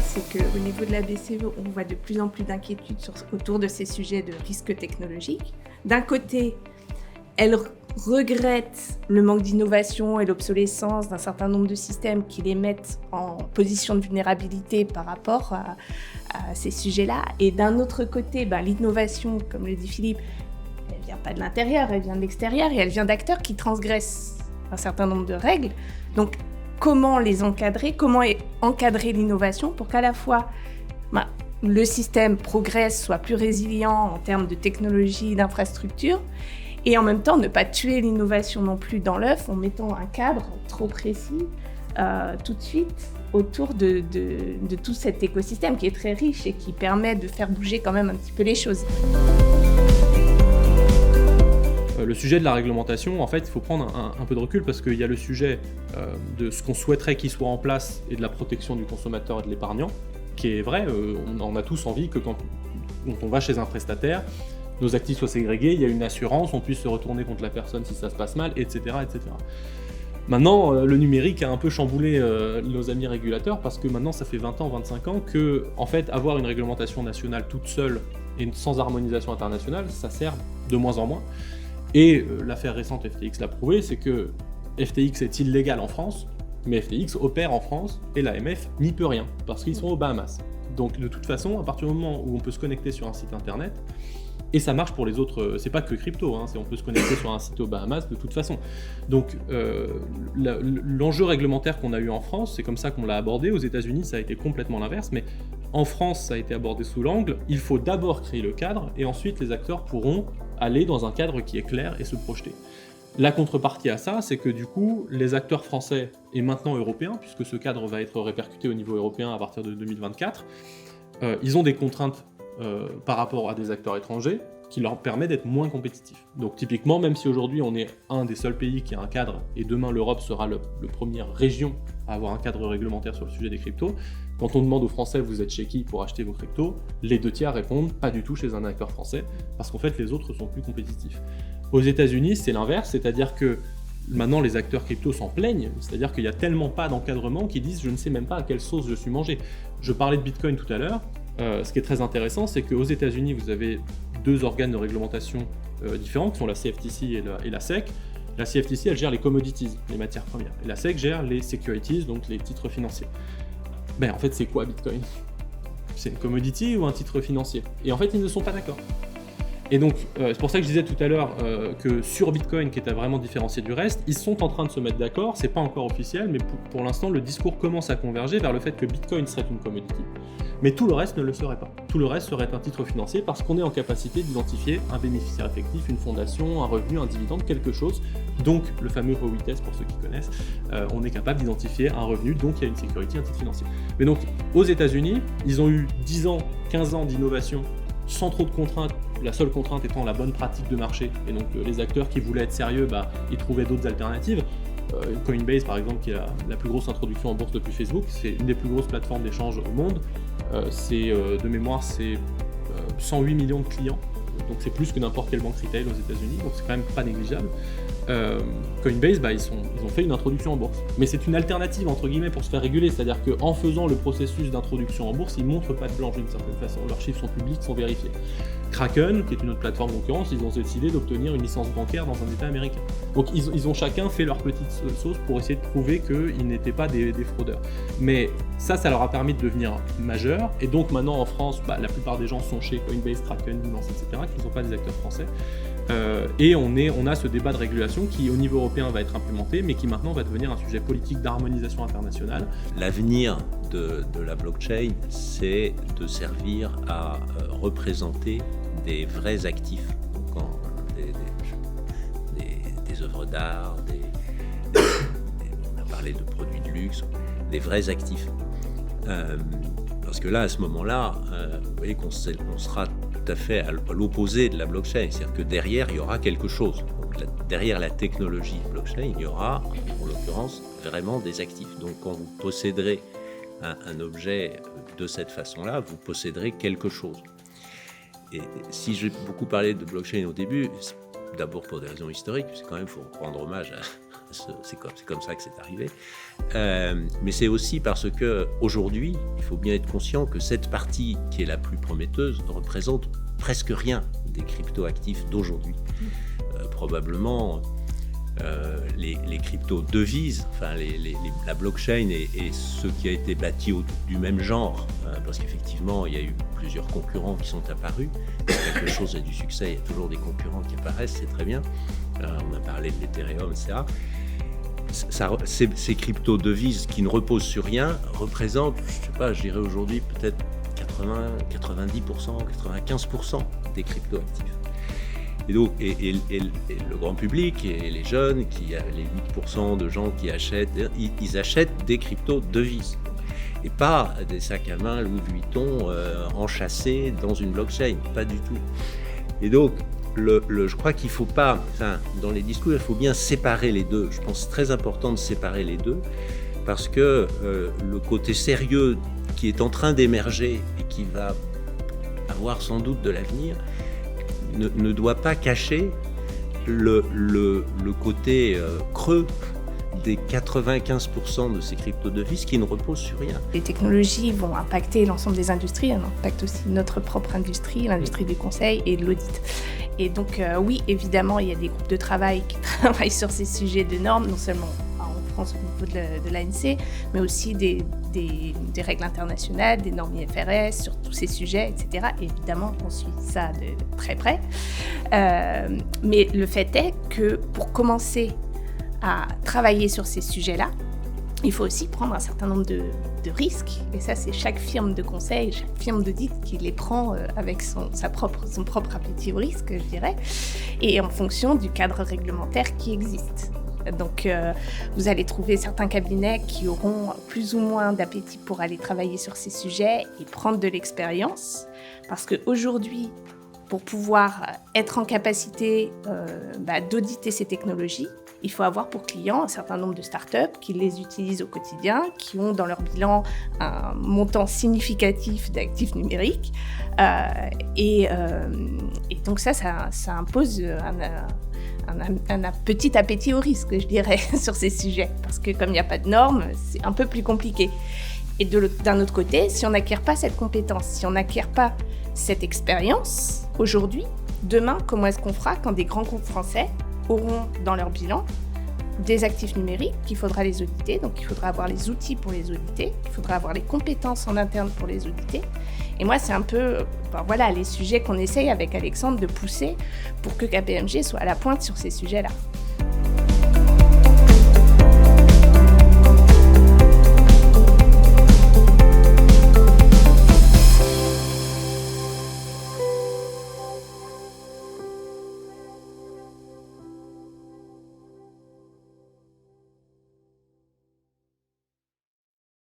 c'est qu'au niveau de la BCE, on voit de plus en plus d'inquiétudes autour de ces sujets de risques technologiques. D'un côté, elle regrette le manque d'innovation et l'obsolescence d'un certain nombre de systèmes qui les mettent en position de vulnérabilité par rapport à ces sujets-là. Et d'un autre côté, l'innovation, comme le dit Philippe, elle ne vient pas de l'intérieur, elle vient de l'extérieur et elle vient d'acteurs qui transgressent un certain nombre de règles. Donc, comment les encadrer, comment encadrer l'innovation pour qu'à la fois le système progresse, soit plus résilient en termes de technologie, d'infrastructure, et en même temps ne pas tuer l'innovation non plus dans l'œuf en mettant un cadre trop précis tout de suite autour de tout cet écosystème qui est très riche et qui permet de faire bouger quand même un petit peu les choses. Le sujet de la réglementation, en fait, il faut prendre un peu de recul parce qu'il y a le sujet de ce qu'on souhaiterait qu'il soit en place et de la protection du consommateur et de l'épargnant, qui est vrai, on a tous envie que quand on va chez un prestataire, nos actifs soient ségrégés, il y a une assurance, on puisse se retourner contre la personne si ça se passe mal, etc. etc. Maintenant, le numérique a un peu chamboulé nos amis régulateurs parce que maintenant, ça fait 20 ans, 25 ans que, en fait, avoir une réglementation nationale toute seule et sans harmonisation internationale, ça sert de moins en moins. Et l'affaire récente FTX l'a prouvé, c'est que FTX est illégal en France, mais FTX opère en France et l'AMF n'y peut rien parce qu'ils sont aux Bahamas. Donc, de toute façon, à partir du moment où on peut se connecter sur un site internet, et ça marche pour les autres, c'est pas que crypto, on peut se connecter sur un site aux Bahamas de toute façon. Donc l'enjeu réglementaire qu'on a eu en France, c'est comme ça qu'on l'a abordé. Aux États-Unis, ça a été complètement l'inverse, mais en France, ça a été abordé sous l'angle, il faut d'abord créer le cadre, et ensuite les acteurs pourront aller dans un cadre qui est clair et se projeter. La contrepartie à ça, c'est que du coup, les acteurs français et maintenant européens, puisque ce cadre va être répercuté au niveau européen à partir de 2024, ils ont des contraintes par rapport à des acteurs étrangers qui leur permet d'être moins compétitifs. Donc typiquement, même si aujourd'hui on est un des seuls pays qui a un cadre, et demain l'Europe sera le première région à avoir un cadre réglementaire sur le sujet des cryptos, quand on demande aux Français vous êtes chez qui pour acheter vos cryptos, les 2/3 répondent pas du tout chez un acteur français, parce qu'en fait les autres sont plus compétitifs. Aux États-Unis, c'est l'inverse, c'est-à-dire que maintenant les acteurs crypto s'en plaignent, c'est-à-dire qu'il n'y a tellement pas d'encadrement qu'ils disent je ne sais même pas à quelle sauce je suis mangé. Je parlais de Bitcoin tout à l'heure. Ce qui est très intéressant, c'est qu'aux États-Unis, vous avez deux organes de réglementation différents, qui sont la CFTC et la SEC. La CFTC, elle gère les commodities, les matières premières, et la SEC gère les securities, donc les titres financiers. En fait, c'est quoi Bitcoin ? C'est une commodity ou un titre financier ? Et en fait, ils ne sont pas d'accord. Et donc, c'est pour ça que je disais tout à l'heure que sur Bitcoin, qui est vraiment différencié du reste, ils sont en train de se mettre d'accord, c'est pas encore officiel, mais pour l'instant, le discours commence à converger vers le fait que Bitcoin serait une commodity. Mais tout le reste ne le serait pas. Tout le reste serait un titre financier parce qu'on est en capacité d'identifier un bénéficiaire effectif, une fondation, un revenu, un dividende, quelque chose. Donc, le fameux ROITES, pour ceux qui connaissent, on est capable d'identifier un revenu, donc il y a une sécurité, un titre financier. Mais donc, aux États-Unis, ils ont eu 10 ans, 15 ans d'innovation sans trop de contraintes, la seule contrainte étant la bonne pratique de marché. Et donc, les acteurs qui voulaient être sérieux, ils trouvaient d'autres alternatives. Coinbase, par exemple, qui est la plus grosse introduction en bourse depuis Facebook, c'est une des plus grosses plateformes d'échange au monde. De mémoire, c'est 108 millions de clients, donc c'est plus que n'importe quelle banque retail aux États-Unis, donc c'est quand même pas négligeable. Coinbase, ils ont fait une introduction en bourse, mais c'est une alternative entre guillemets pour se faire réguler, c'est-à-dire qu'en faisant le processus d'introduction en bourse, ils montrent pas de blanche d'une certaine façon, leurs chiffres sont publics, sont vérifiés. Kraken, qui est une autre plateforme concurrence, ils ont décidé d'obtenir une licence bancaire dans un état américain. Donc ils ont chacun fait leur petite sauce pour essayer de prouver qu'ils n'étaient pas des fraudeurs. Mais ça leur a permis de devenir majeurs, et donc maintenant en France, la plupart des gens sont chez Coinbase, Kraken, Binance, etc., qui ne sont pas des acteurs français. Et on a ce débat de régulation qui au niveau européen va être implémenté, mais qui maintenant va devenir un sujet politique d'harmonisation internationale. L'avenir de la blockchain, c'est de servir à représenter des vrais actifs, donc des œuvres d'art, on a parlé de produits de luxe, des vrais actifs. Parce que là, à ce moment-là, vous voyez qu'on sera tout à fait à l'opposé de la blockchain, c'est-à-dire que derrière, il y aura quelque chose. Donc, derrière la technologie blockchain, il y aura, en l'occurrence, vraiment des actifs. Donc quand vous posséderez un objet de cette façon-là, vous posséderez quelque chose. Et si j'ai beaucoup parlé de blockchain au début, c'est d'abord pour des raisons historiques, c'est quand même faut rendre hommage à c'est comme ça que c'est arrivé. Mais c'est aussi parce qu'aujourd'hui, il faut bien être conscient que cette partie qui est la plus prometteuse ne représente presque rien des crypto-actifs d'aujourd'hui. Probablement, les crypto-devises, enfin la blockchain et ce qui a été bâti du même genre, parce qu'effectivement, il y a eu plusieurs concurrents qui sont apparus. Quand quelque chose a du succès, il y a toujours des concurrents qui apparaissent, c'est très bien. On a parlé de l'Ethereum, etc. Ces crypto-devises qui ne reposent sur rien représentent, je dirais aujourd'hui peut-être 80, 90%, 95% des crypto-actifs. Et donc, et le grand public et les jeunes, les 8% de gens qui achètent, ils achètent des crypto-devises. Et pas des sacs à main Louis Vuitton enchâssés dans une blockchain, pas du tout. Et donc, je crois qu'il ne faut pas, dans les discours, il faut bien séparer les deux. Je pense que c'est très important de séparer les deux, parce que le côté sérieux qui est en train d'émerger et qui va avoir sans doute de l'avenir, ne doit pas cacher le côté creux des 95% de ces crypto-devises qui ne reposent sur rien. Les technologies vont impacter l'ensemble des industries, elles impactent aussi notre propre industrie, l'industrie du conseil et de l'audit. Et donc oui, évidemment, il y a des groupes de travail qui travaillent sur ces sujets de normes, non seulement en France au niveau de l'ANC, mais aussi des règles internationales, des normes IFRS sur tous ces sujets, etc. Et évidemment, on suit ça de très près. Mais le fait est que pour commencer à travailler sur ces sujets-là, il faut aussi prendre un certain nombre de risques. Et ça, c'est chaque firme de conseil, chaque firme d'audit qui les prend avec son propre appétit au risque, je dirais, et en fonction du cadre réglementaire qui existe. Donc, vous allez trouver certains cabinets qui auront plus ou moins d'appétit pour aller travailler sur ces sujets et prendre de l'expérience. Parce qu'aujourd'hui, pour pouvoir être en capacité d'auditer ces technologies, il faut avoir pour clients un certain nombre de startups qui les utilisent au quotidien, qui ont dans leur bilan un montant significatif d'actifs numériques. Et donc ça impose un petit appétit au risque, je dirais, sur ces sujets. Parce que comme il n'y a pas de normes, c'est un peu plus compliqué. Et d'un autre côté, si on n'acquiert pas cette compétence, si on n'acquiert pas cette expérience aujourd'hui, demain, comment est-ce qu'on fera quand des grands groupes français auront dans leur bilan des actifs numériques qu'il faudra les auditer, donc il faudra avoir les outils pour les auditer, il faudra avoir les compétences en interne pour les auditer. Et moi, c'est un peu les sujets qu'on essaye avec Alexandre de pousser pour que KPMG soit à la pointe sur ces sujets-là.